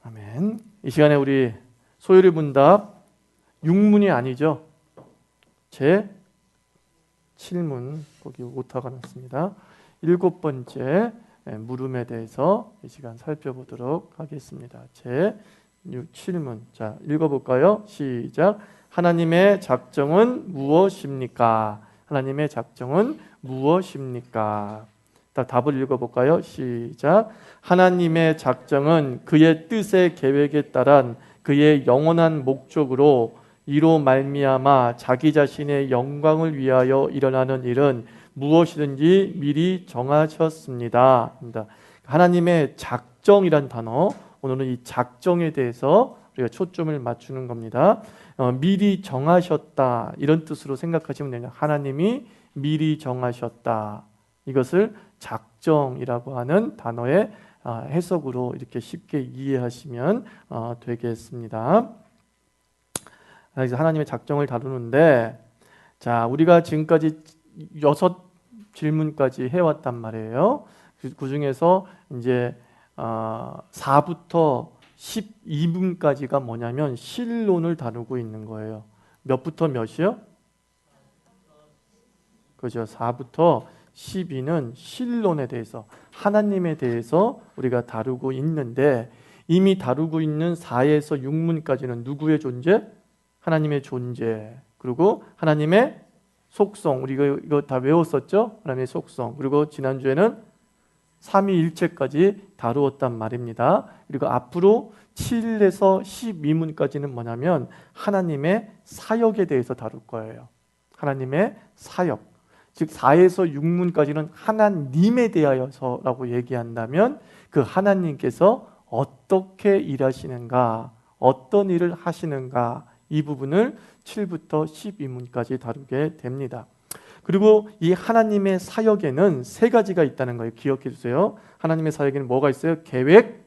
아멘. 이 시간에 우리 소요리 문답 6문이 아니죠. 제 7문 거기 오타가 났습니다. 7번째 물음에 대해서 이 시간 살펴보도록 하겠습니다. 제 7문. 자, 읽어볼까요? 시작. 하나님의 작정은 무엇입니까? 하나님의 작정은 무엇입니까? 답을 읽어볼까요? 시작. 하나님의 작정은 그의 뜻의 계획에 따른 그의 영원한 목적으로 이로 말미암아 자기 자신의 영광을 위하여 일어나는 일은 무엇이든지 미리 정하셨습니다. 하나님의 작정이란 단어, 오늘은 이 작정에 대해서 우리가 초점을 맞추는 겁니다. 미리 정하셨다, 이런 뜻으로 생각하시면 됩니다. 하나님이 미리 정하셨다. 이것을 작정이라고 하는 단어의 해석으로 이렇게 쉽게 이해하시면 되겠습니다. 그래서 하나님의 작정을 다루는데, 자, 우리가 지금까지 6질문까지 해왔단 말이에요. 그 중에서 이제 4부터 12문까지가 뭐냐면 신론을 다루고 있는 거예요. 몇부터 몇이요? 그죠? 4부터 12는 신론에 대해서, 하나님에 대해서 우리가 다루고 있는데, 이미 다루고 있는 4에서 6문까지는 누구의 존재? 하나님의 존재, 그리고 하나님의 속성, 우리가 이거 다 외웠었죠? 하나님의 속성. 그리고 지난주에는 삼위일체까지 다루었단 말입니다. 그리고 앞으로 7에서 12문까지는 뭐냐면 하나님의 사역에 대해서 다룰 거예요. 하나님의 사역. 즉 4에서 6문까지는 하나님에 대하여서라고 얘기한다면 그 하나님께서 어떻게 일하시는가, 어떤 일을 하시는가, 이 부분을 7부터 12문까지 다루게 됩니다. 그리고 이 하나님의 사역에는 3가지가 있다는 거예요. 기억해 주세요. 하나님의 사역에는 뭐가 있어요? 계획,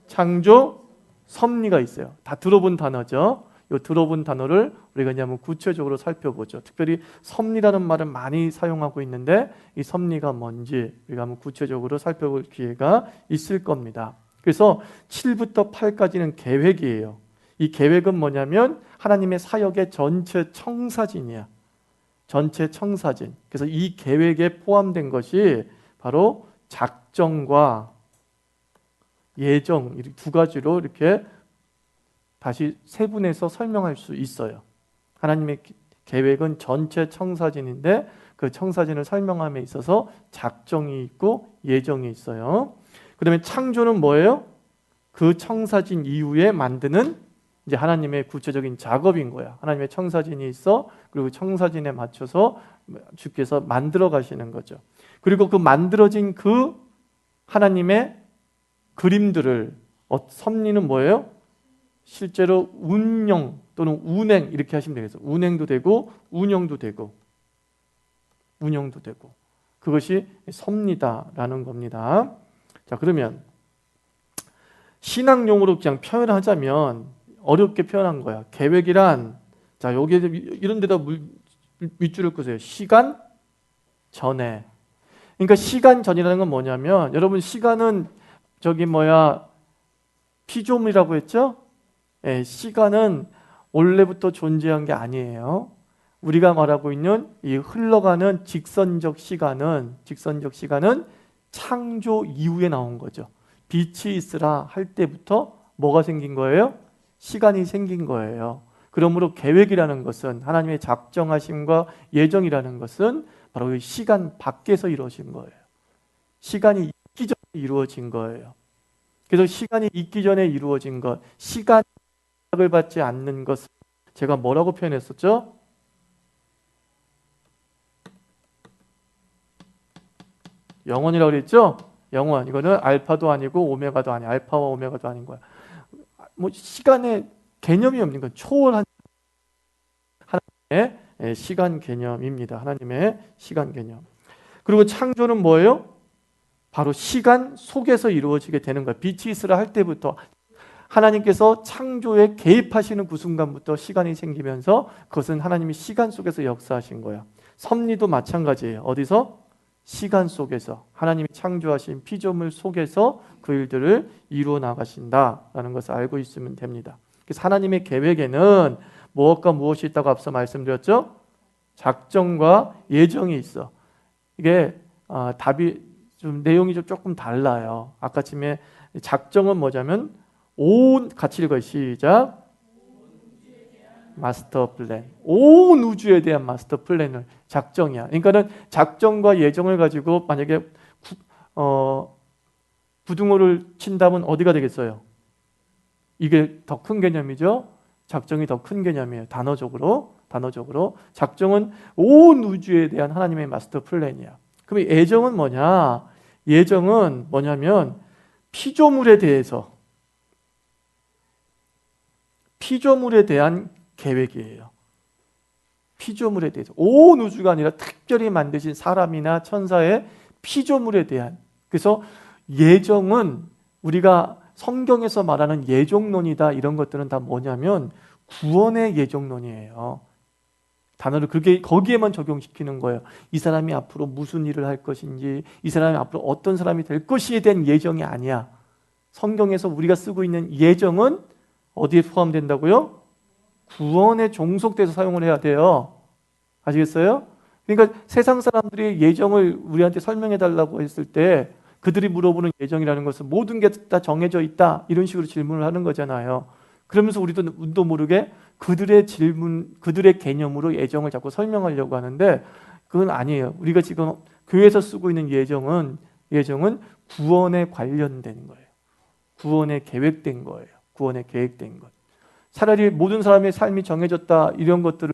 창조, 섭리가 있어요. 다 들어본 단어죠. 이 들어본 단어를 우리가 이제 한번 구체적으로 살펴보죠. 특별히 섭리라는 말을 많이 사용하고 있는데 이 섭리가 뭔지 우리가 한번 구체적으로 살펴볼 기회가 있을 겁니다. 그래서 7부터 8까지는 계획이에요. 이 계획은 뭐냐면 하나님의 사역의 전체 청사진이야. 전체 청사진. 그래서 이 계획에 포함된 것이 바로 작정과 예정, 이 2가지로 이렇게 다시 세분해서 설명할 수 있어요. 하나님의 계획은 전체 청사진인데 그 청사진을 설명함에 있어서 작정이 있고 예정이 있어요. 그 다음에 창조는 뭐예요? 그 청사진 이후에 만드는 이제 하나님의 구체적인 작업인 거야. 하나님의 청사진이 있어. 그리고 청사진에 맞춰서 주께서 만들어 가시는 거죠. 그리고 그 만들어진 그 하나님의 그림들을 섭리는 뭐예요? 실제로 운영 또는 운행 이렇게 하시면 되겠어요. 운행도 되고 운영도 되고 운영도 되고 그것이 섭리다라는 겁니다. 자, 그러면 신학용어로 그냥 표현하자면 어렵게 표현한 거야. 계획이란, 자, 여기에 이런 데다 밑줄을 끄세요. 시간 전에. 그러니까 시간 전이라는 건 뭐냐면, 여러분 시간은 피조물이라고 했죠? 예, 시간은 원래부터 존재한 게 아니에요. 우리가 말하고 있는 이 흘러가는 직선적 시간은 창조 이후에 나온 거죠. 빛이 있으라 할 때부터 뭐가 생긴 거예요? 시간이 생긴 거예요. 그러므로 계획이라는 것은, 하나님의 작정하심과 예정이라는 것은 바로 시간 밖에서 이루어진 거예요. 시간이 있기 전에 이루어진 거예요. 그래서 시간이 있기 전에 이루어진 것, 시간을 받지 않는 것을 제가 뭐라고 표현했었죠? 영원이라고 그랬죠? 영원. 이거는 알파도 아니고 오메가도 아니야. 알파와 오메가도 아닌 거야. 시간의 개념이 없는 건 초월한 하나님의 시간 개념입니다. 하나님의 시간 개념. 그리고 창조는 뭐예요? 바로 시간 속에서 이루어지게 되는 거예요. 빛이 있으라 할 때부터 하나님께서 창조에 개입하시는 그 순간부터 시간이 생기면서 그것은 하나님이 시간 속에서 역사하신 거예요. 섭리도 마찬가지예요. 어디서? 시간 속에서 하나님이 창조하신 피조물 속에서 그 일들을 이루어 나가신다라는 것을 알고 있으면 됩니다. 그래서 하나님의 계획에는 무엇과 무엇이 있다고 앞서 말씀드렸죠? 작정과 예정이 있어. 이게 답이 좀 내용이 좀 조금 달라요. 아까 아침에 작정은 뭐냐면 같이 읽어요. 시작. 마스터 플랜. 온 우주에 대한 마스터 플랜을 작정이야. 그러니까는 작정과 예정을 가지고 만약에 부등호를 친다면 어디가 되겠어요? 이게 더 큰 개념이죠. 작정이 더 큰 개념이에요. 단어적으로 작정은 온 우주에 대한 하나님의 마스터 플랜이야. 그럼 예정은 뭐냐? 예정은 뭐냐면 피조물에 대한 계획이에요. 피조물에 대해서 온 우주가 아니라 특별히 만드신 사람이나 천사의 피조물에 대한. 그래서 예정은 우리가 성경에서 말하는 예정론이다 이런 것들은 다 뭐냐면 구원의 예정론이에요. 단어를 거기에만 적용시키는 거예요. 이 사람이 앞으로 무슨 일을 할 것인지, 이 사람이 앞으로 어떤 사람이 될 것이에 대한 예정이 아니야. 성경에서 우리가 쓰고 있는 예정은 어디에 포함된다고요? 구원에 종속돼서 사용을 해야 돼요. 아시겠어요? 그러니까 세상 사람들이 예정을 우리한테 설명해 달라고 했을 때 그들이 물어보는 예정이라는 것은 모든 게 다 정해져 있다 이런 식으로 질문을 하는 거잖아요. 그러면서 우리도 모르게 그들의 개념으로 예정을 자꾸 설명하려고 하는데 그건 아니에요. 우리가 지금 교회에서 쓰고 있는 예정은 구원에 관련된 거예요. 구원에 계획된 거예요. 구원에 계획된 것. 차라리 모든 사람의 삶이 정해졌다 이런 것들을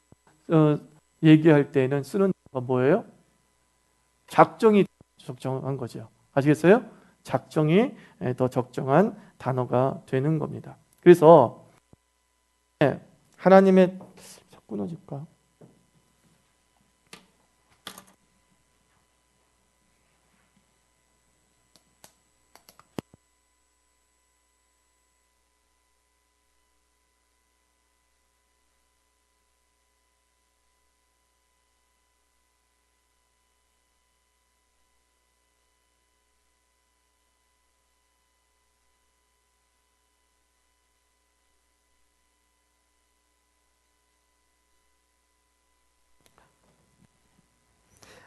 얘기할 때는 쓰는 건 뭐예요? 작정이 적정한 거죠. 아시겠어요? 작정이 더 적정한 단어가 되는 겁니다. 그래서 하나님의 끊어질까?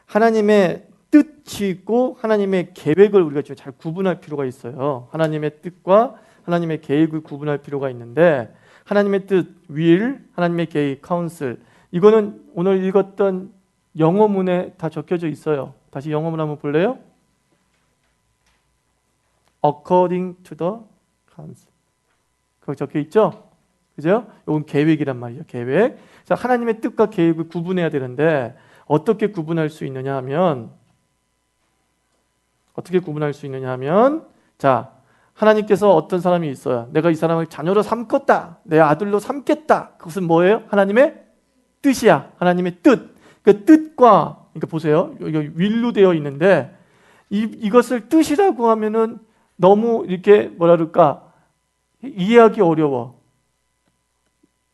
하나님의 뜻이 있고 하나님의 계획을 우리가 좀 잘 구분할 필요가 있어요. 하나님의 뜻과 하나님의 계획을 구분할 필요가 있는데 하나님의 뜻, will, 하나님의 계획, counsel 이거는 오늘 읽었던 영어문에 다 적혀져 있어요. 다시 영어문 한번 볼래요? According to the counsel 거기 적혀 있죠? 그죠? 이건 계획이란 말이에요. 계획. 자, 하나님의 뜻과 계획을 구분해야 되는데 어떻게 구분할 수 있느냐 하면 자, 하나님께서 어떤 사람이 있어요. 내가 이 사람을 자녀로 삼겠다. 내 아들로 삼겠다. 그것은 뭐예요? 하나님의 뜻이야. 하나님의 뜻. 그 뜻과 그러니까 보세요. 여기 will로 되어 있는데 이것을 뜻이라고 하면은 너무 이렇게 뭐라 그럴까? 이해하기 어려워.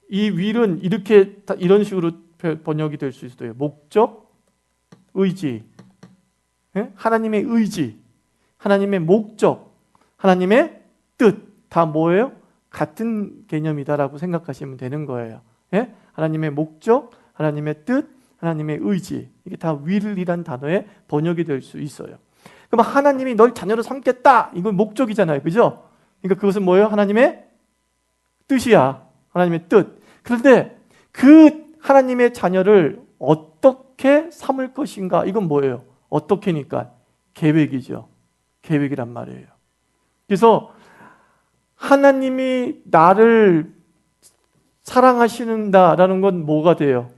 이 will은 이런 식으로 번역이 될 수 있어요. 목적, 의지. 하나님의 의지, 하나님의 목적, 하나님의 뜻 다 뭐예요? 같은 개념이다라고 생각하시면 되는 거예요. 하나님의 목적, 하나님의 뜻, 하나님의 의지 이게 다 will이란 단어에 번역이 될 수 있어요. 그럼 하나님이 널 자녀로 삼겠다 이건 목적이잖아요. 그죠? 그러니까 그것은 뭐예요? 하나님의 뜻이야. 하나님의 뜻. 그런데 그 하나님의 자녀를 어떻게 삼을 것인가? 이건 뭐예요? 어떻게니까? 계획이죠. 계획이란 말이에요. 그래서 하나님이 나를 사랑하시는다라는 건 뭐가 돼요?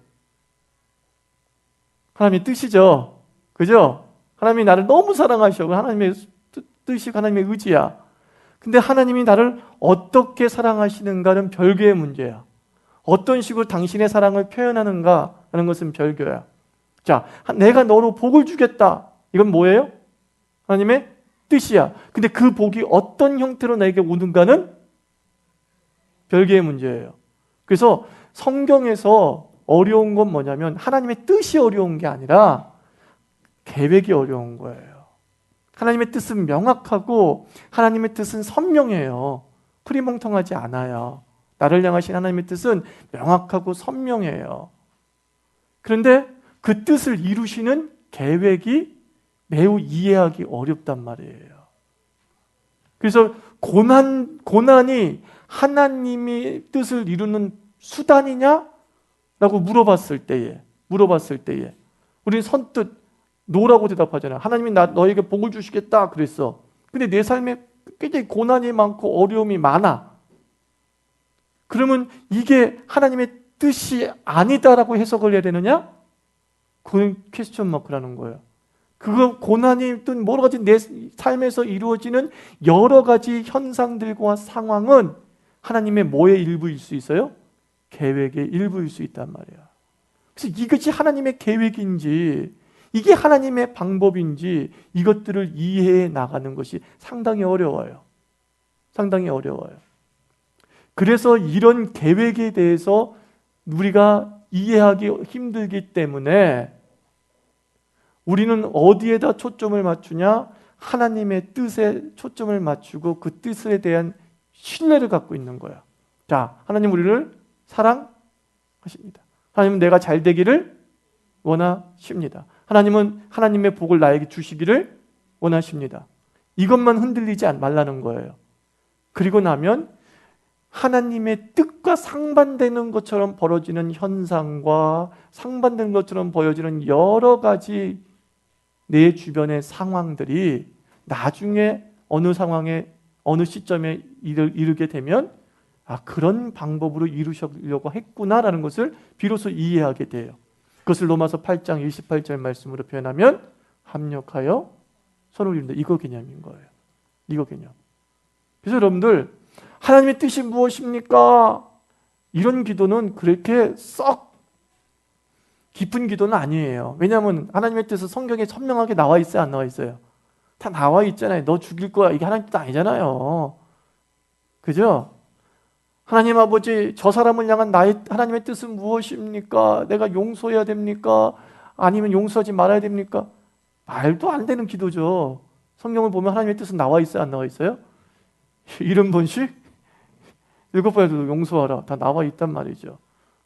하나님의 뜻이죠. 그죠? 하나님이 나를 너무 사랑하셔. 하나님의 뜻이 하나님의 의지야. 근데 하나님이 나를 어떻게 사랑하시는가는 별개의 문제야. 어떤 식으로 당신의 사랑을 표현하는가 하는 것은 별개야. 자, 내가 너로 복을 주겠다. 이건 뭐예요? 하나님의 뜻이야. 근데 그 복이 어떤 형태로 나에게 오는가는 별개의 문제예요. 그래서 성경에서 어려운 건 뭐냐면 하나님의 뜻이 어려운 게 아니라 계획이 어려운 거예요. 하나님의 뜻은 명확하고 하나님의 뜻은 선명해요. 흐리멍텅하지 않아요. 나를 향하신 하나님의 뜻은 명확하고 선명해요. 그런데 그 뜻을 이루시는 계획이 매우 이해하기 어렵단 말이에요. 그래서 고난이 하나님의 뜻을 이루는 수단이냐? 라고 물어봤을 때에 우리는 선뜻 노라고 대답하잖아요. 하나님이 너에게 복을 주시겠다 그랬어. 근데 내 삶에 굉장히 고난이 많고 어려움이 많아. 그러면 이게 하나님의 뜻이 아니다라고 해석을 해야 되느냐? 그건 퀘스천 마크라는 거예요. 그거 고난이든 여러 가지 내 삶에서 이루어지는 여러 가지 현상들과 상황은 하나님의 뭐의 일부일 수 있어요? 계획의 일부일 수 있단 말이야. 그래서 이것이 하나님의 계획인지 이게 하나님의 방법인지 이것들을 이해해 나가는 것이 상당히 어려워요. 상당히 어려워요. 그래서 이런 계획에 대해서 우리가 이해하기 힘들기 때문에 우리는 어디에다 초점을 맞추냐? 하나님의 뜻에 초점을 맞추고 그 뜻에 대한 신뢰를 갖고 있는 거야. 자, 하나님 우리를 사랑하십니다. 하나님은 내가 잘 되기를 원하십니다. 하나님은 하나님의 복을 나에게 주시기를 원하십니다. 이것만 흔들리지 말라는 거예요. 그리고 나면 하나님의 뜻과 상반되는 것처럼 벌어지는 현상과 상반되는 것처럼 보여지는 여러 가지 내 주변의 상황들이 나중에 어느 상황에 어느 시점에 이르게 되면 그런 방법으로 이루시려고 했구나라는 것을 비로소 이해하게 돼요. 그것을 로마서 8장 28절 말씀으로 표현하면 합력하여 선을 이룬다. 이거 개념인 거예요. 이거 개념. 그래서 여러분들 하나님의 뜻이 무엇입니까? 이런 기도는 그렇게 썩 깊은 기도는 아니에요. 왜냐하면 하나님의 뜻은 성경에 선명하게 나와 있어요? 안 나와 있어요? 다 나와 있잖아요. 너 죽일 거야. 이게 하나님 뜻 아니잖아요. 그죠? 하나님 아버지, 저 사람을 향한 하나님의 뜻은 무엇입니까? 내가 용서해야 됩니까? 아니면 용서하지 말아야 됩니까? 말도 안 되는 기도죠. 성경을 보면 하나님의 뜻은 나와 있어요? 안 나와 있어요? 70번씩? 7번에도 용서하라. 다 나와 있단 말이죠.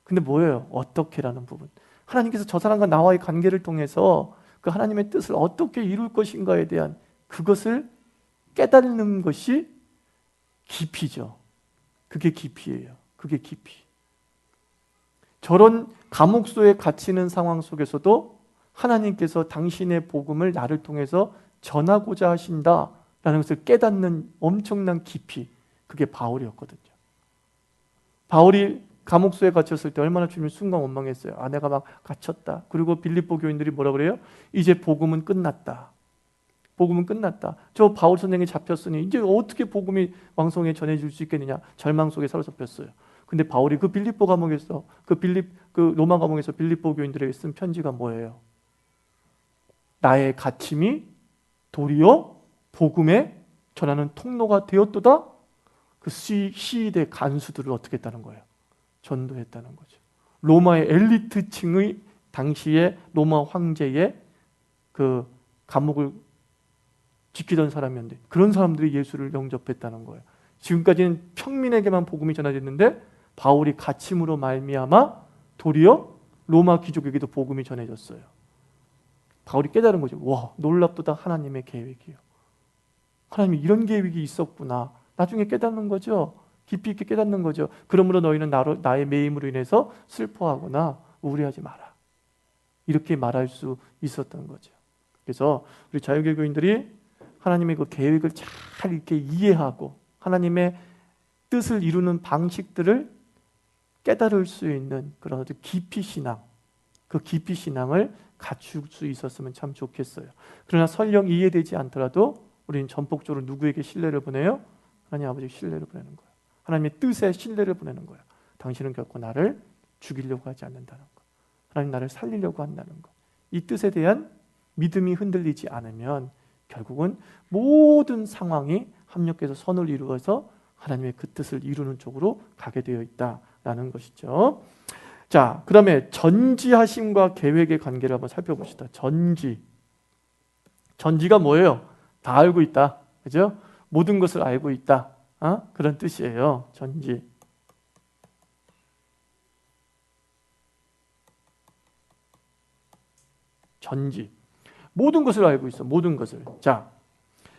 근데 뭐예요? 어떻게라는 부분. 하나님께서 저 사람과 나와의 관계를 통해서 그 하나님의 뜻을 어떻게 이룰 것인가에 대한 그것을 깨닫는 것이 깊이죠. 그게 깊이예요. 그게 깊이. 저런 감옥소에 갇히는 상황 속에서도 하나님께서 당신의 복음을 나를 통해서 전하고자 하신다라는 것을 깨닫는 엄청난 깊이. 그게 바울이었거든요. 바울이 감옥소에 갇혔을 때 얼마나 주님을 순간 원망했어요. 내가 막 갇혔다. 그리고 빌립보 교인들이 뭐라 그래요? 이제 복음은 끝났다. 복음은 끝났다. 저 바울 선생이 잡혔으니 이제 어떻게 복음이 왕성에 전해질 수 있겠느냐? 절망 속에 사로잡혔어요. 근데 바울이 그 빌립보 감옥에서 그 로마 감옥에서 빌립보 교인들에게 쓴 편지가 뭐예요? 나의 갇힘이 도리어 복음에 전하는 통로가 되었도다. 그 시위대 간수들을 어떻게 했다는 거예요? 전도했다는 거죠. 로마의 엘리트층의 당시의 로마 황제의 그 감옥을 지키던 사람이었는데 그런 사람들이 예수를 영접했다는 거예요. 지금까지는 평민에게만 복음이 전해졌는데 바울이 갇힘으로 말미암아 도리어 로마 귀족에게도 복음이 전해졌어요. 바울이 깨달은 거죠. 와, 놀랍도다 하나님의 계획이요. 하나님이 이런 계획이 있었구나. 나중에 깨닫는 거죠. 깊이 있게 깨닫는 거죠. 그러므로 너희는 나의 매임으로 인해서 슬퍼하거나 우울해하지 마라. 이렇게 말할 수 있었던 거죠. 그래서 우리 자유개교인들이 하나님의 그 계획을 잘 이렇게 이해하고 하나님의 뜻을 이루는 방식들을 깨달을 수 있는 그런 아주 깊이 신앙, 그 깊이 신앙을 갖출 수 있었으면 참 좋겠어요. 그러나 설령 이해되지 않더라도 우리는 전폭적으로 누구에게 신뢰를 보내요? 하나님 아버지 신뢰를 보내는 거예요. 하나님의 뜻에 신뢰를 보내는 거예요. 당신은 결코 나를 죽이려고 하지 않는다는 것. 하나님 나를 살리려고 한다는 것. 이 뜻에 대한 믿음이 흔들리지 않으면 결국은 모든 상황이 합력해서 선을 이루어서 하나님의 그 뜻을 이루는 쪽으로 가게 되어 있다라는 것이죠. 자, 그다음에 전지하심과 계획의 관계를 한번 살펴봅시다. 전지. 전지가 뭐예요? 다 알고 있다. 그죠? 모든 것을 알고 있다. 그런 뜻이에요. 전지. 전지. 모든 것을 알고 있어. 모든 것을. 자,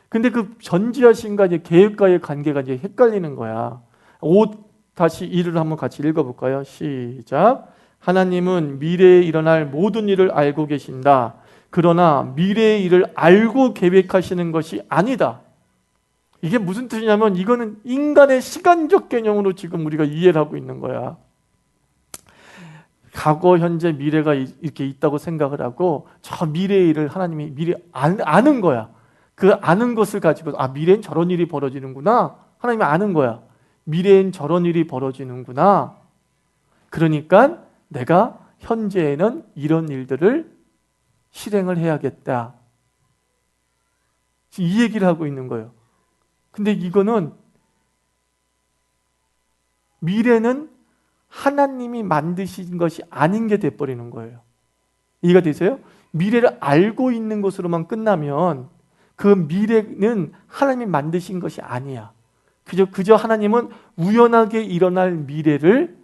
근데 그 전지하신과 이제 계획과의 관계가 이제 헷갈리는 거야. 5-1을 한번 같이 읽어볼까요? 시작. 하나님은 미래에 일어날 모든 일을 알고 계신다. 그러나 미래의 일을 알고 계획하시는 것이 아니다. 이게 무슨 뜻이냐면 이거는 인간의 시간적 개념으로 지금 우리가 이해를 하고 있는 거야. 과거, 현재, 미래가 이렇게 있다고 생각을 하고 저 미래의 일을 하나님이 미리 아는 거야. 그 아는 것을 가지고 미래엔 저런 일이 벌어지는구나. 하나님이 아는 거야. 미래엔 저런 일이 벌어지는구나. 그러니까 내가 현재에는 이런 일들을 실행을 해야겠다. 이 얘기를 하고 있는 거예요. 근데 이거는 미래는 하나님이 만드신 것이 아닌 게 돼버리는 거예요. 이해가 되세요? 미래를 알고 있는 것으로만 끝나면 그 미래는 하나님이 만드신 것이 아니야. 그저 하나님은 우연하게 일어날 미래를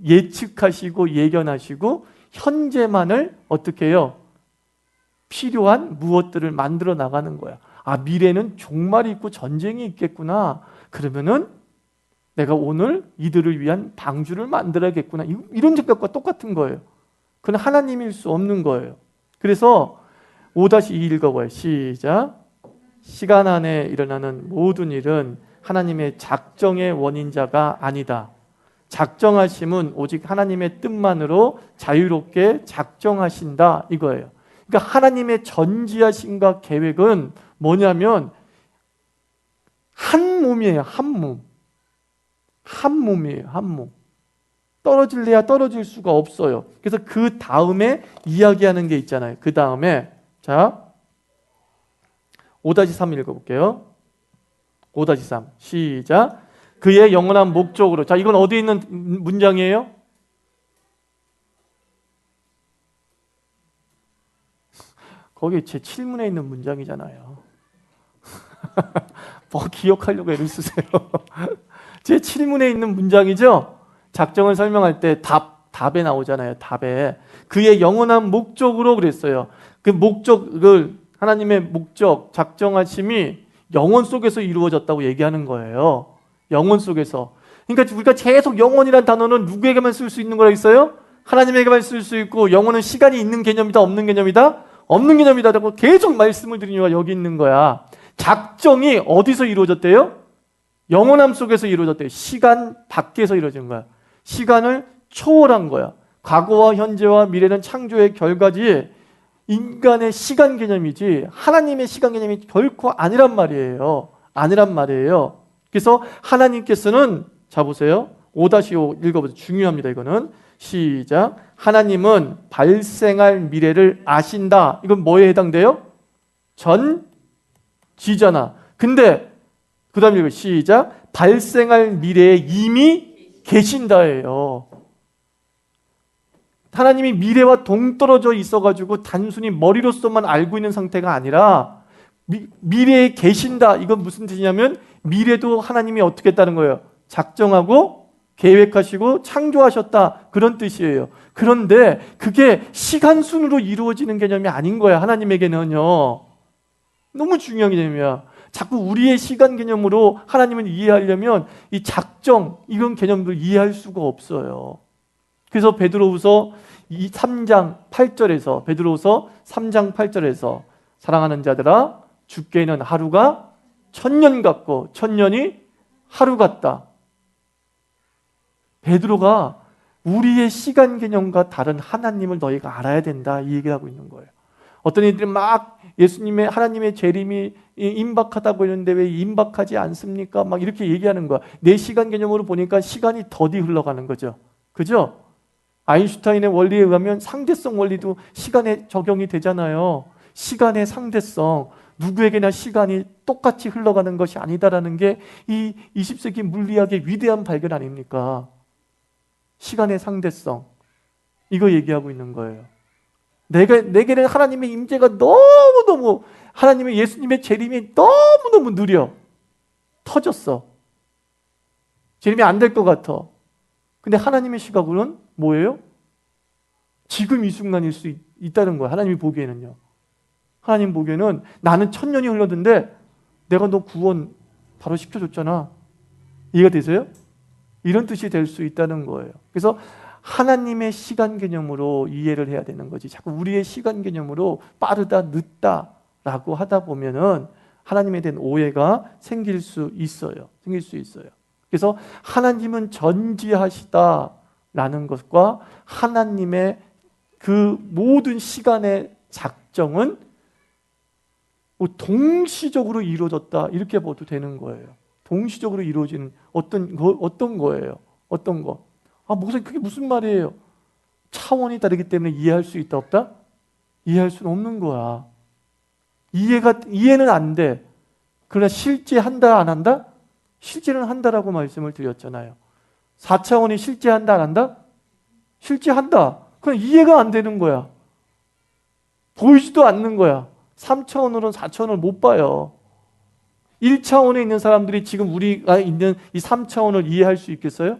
예측하시고 예견하시고 현재만을 어떻게 해요? 필요한 무엇들을 만들어 나가는 거야. 미래는 종말이 있고 전쟁이 있겠구나. 그러면은 내가 오늘 이들을 위한 방주를 만들어야겠구나. 이런 생각과 똑같은 거예요. 그건 하나님일 수 없는 거예요. 그래서 5-2 읽어봐요. 시작. 시간 안에 일어나는 모든 일은 하나님의 작정의 원인자가 아니다. 작정하심은 오직 하나님의 뜻만으로 자유롭게 작정하신다 이거예요. 그러니까 하나님의 전지하심과 계획은 뭐냐면 한 몸이에요. 한 몸. 한 몸이에요. 한 몸. 떨어질래야 떨어질 수가 없어요. 그래서 그 다음에 이야기하는 게 있잖아요. 그 다음에 자 5-3 읽어볼게요. 5-3 시작. 그의 영원한 목적으로. 자, 이건 어디 있는 문장이에요? 거기 제 7문에 있는 문장이잖아요. 뭐 기억하려고 애를 쓰세요. 제 7문에 있는 문장이죠? 작정을 설명할 때 답에 나오잖아요. 답에. 그의 영원한 목적으로 그랬어요. 그 목적을 하나님의 목적, 작정하심이 영혼 속에서 이루어졌다고 얘기하는 거예요. 영혼 속에서. 그러니까 우리가 계속 영혼이란 단어는 누구에게만 쓸 수 있는 거라 했어요? 하나님에게만 쓸 수 있고 영혼은 시간이 있는 개념이다, 없는 개념이다? 없는 개념이다 라고 계속 말씀을 드린 이유가 여기 있는 거야. 작정이 어디서 이루어졌대요? 영원함 속에서 이루어졌대요. 시간 밖에서 이루어진 거야. 시간을 초월한 거야. 과거와 현재와 미래는 창조의 결과지 인간의 시간 개념이지 하나님의 시간 개념이 결코 아니란 말이에요. 아니란 말이에요. 그래서 하나님께서는 자 보세요. 5-5 읽어보세요. 중요합니다. 이거는 시작. 하나님은 발생할 미래를 아신다. 이건 뭐에 해당돼요? 전지잖아. 근데 그 다음 읽어. 시작. 발생할 미래에 이미 계신다예요. 하나님이 미래와 동떨어져 있어가지고 단순히 머리로서만 알고 있는 상태가 아니라 미래에 계신다. 이건 무슨 뜻이냐면 미래도 하나님이 어떻게 했다는 거예요? 작정하고 계획하시고 창조하셨다. 그런 뜻이에요. 그런데 그게 시간순으로 이루어지는 개념이 아닌 거야. 하나님에게는요. 너무 중요한 개념이야. 자꾸 우리의 시간 개념으로 하나님을 이해하려면 이 작정 이런 개념들 이해할 수가 없어요. 그래서 베드로후서 3장 8절에서 베드로후서 3장 8절에서 사랑하는 자들아 주께는 하루가 1000년 같고 1000년이 하루 같다. 베드로가 우리의 시간 개념과 다른 하나님을 너희가 알아야 된다 이 얘기를 하고 있는 거예요. 어떤 이들이 막 예수님의 하나님의 재림이 임박하다고 했는데 왜 임박하지 않습니까? 막 이렇게 얘기하는 거야. 내 시간 개념으로 보니까 시간이 더디 흘러가는 거죠. 그죠? 아인슈타인의 원리에 의하면 상대성 원리도 시간에 적용이 되잖아요. 시간의 상대성. 누구에게나 시간이 똑같이 흘러가는 것이 아니다라는 게 이 20세기 물리학의 위대한 발견 아닙니까? 시간의 상대성. 이거 얘기하고 있는 거예요. 내게는 하나님의 임재가 너무너무 하나님의 예수님의 재림이 너무너무 느려. 터졌어. 재림이 안 될 것 같아. 근데 하나님의 시각으로는 뭐예요? 지금 이 순간일 수 있다는 거야. 하나님이 보기에는요. 하나님 보기에는 나는 1000년이 흘렀는데 내가 너 구원 바로 시켜줬잖아. 이해가 되세요? 이런 뜻이 될 수 있다는 거예요. 그래서 하나님의 시간 개념으로 이해를 해야 되는 거지. 자꾸 우리의 시간 개념으로 빠르다, 늦다라고 하다 보면은 하나님에 대한 오해가 생길 수 있어요. 생길 수 있어요. 그래서 하나님은 전지하시다라는 것과 하나님의 그 모든 시간의 작정은 동시적으로 이루어졌다 이렇게 봐도 되는 거예요. 동시적으로 이루어지는 어떤 거예요? 어떤 거? 목사님 그게 무슨 말이에요? 차원이 다르기 때문에 이해할 수 있다 없다? 이해할 수는 없는 거야. 이해는 안 돼. 그러나 실제 한다 안 한다? 실제는 한다라고 말씀을 드렸잖아요. 4차원이 실제 한다 안 한다? 실제 한다. 그럼 이해가 안 되는 거야. 보이지도 않는 거야. 3차원으로는 4차원을 못 봐요. 1차원에 있는 사람들이 지금 우리가 있는 이 3차원을 이해할 수 있겠어요?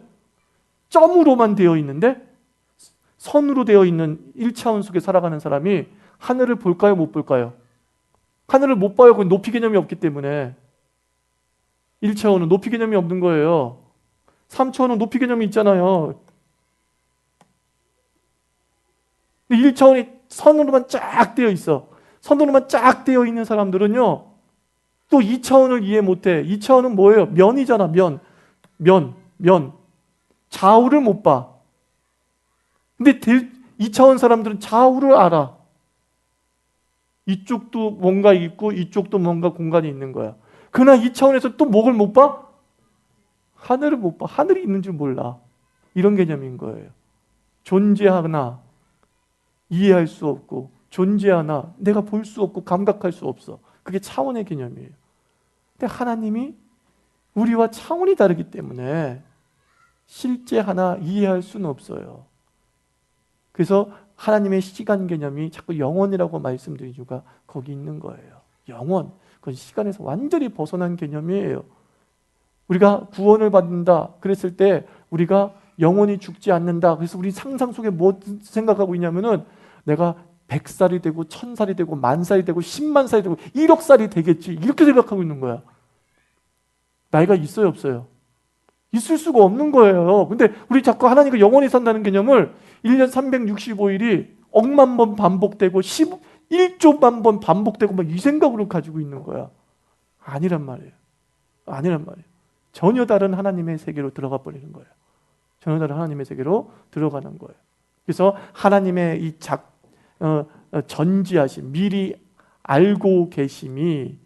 점으로만 되어 있는데 선으로 되어 있는 1차원 속에 살아가는 사람이 하늘을 볼까요? 못 볼까요? 하늘을 못 봐요. 그건 높이 개념이 없기 때문에. 1차원은 높이 개념이 없는 거예요. 3차원은 높이 개념이 있잖아요. 1차원이 선으로만 쫙 되어 있어. 선으로만 쫙 되어 있는 사람들은요, 또 2차원을 이해 못해. 2차원은 뭐예요? 면이잖아, 면. 좌우를 못 봐. 근데 2차원 사람들은 좌우를 알아. 이쪽도 뭔가 있고 이쪽도 뭔가 공간이 있는 거야. 그러나 2차원에서 또 뭐를 못 봐? 하늘을 못 봐. 하늘이 있는 줄 몰라. 이런 개념인 거예요. 존재하나 이해할 수 없고 존재하나 내가 볼 수 없고 감각할 수 없어. 그게 차원의 개념이에요. 근데 하나님이 우리와 차원이 다르기 때문에 실제 하나 이해할 수는 없어요. 그래서 하나님의 시간 개념이 자꾸 영원이라고 말씀드린 이유가 거기 있는 거예요. 영원. 그건 시간에서 완전히 벗어난 개념이에요. 우리가 구원을 받는다 그랬을 때 우리가 영원히 죽지 않는다. 그래서 우리 상상 속에 뭐 생각하고 있냐면은 내가 100살이 되고 1000살이 되고 10,000살이 되고 10만 살이 되고 1억 살이 되겠지. 이렇게 생각하고 있는 거야. 나이가 있어요, 없어요? 있을 수가 없는 거예요. 근데 우리 자꾸 하나님과 영원히 산다는 개념을 1년 365일이 억만 번 반복되고 11조만 번 반복되고 막 이 생각으로 가지고 있는 거야. 아니란 말이에요. 아니란 말이에요. 전혀 다른 하나님의 세계로 들어가 버리는 거예요. 전혀 다른 하나님의 세계로 들어가는 거예요. 그래서 하나님의 이 전지하심, 미리 알고 계심이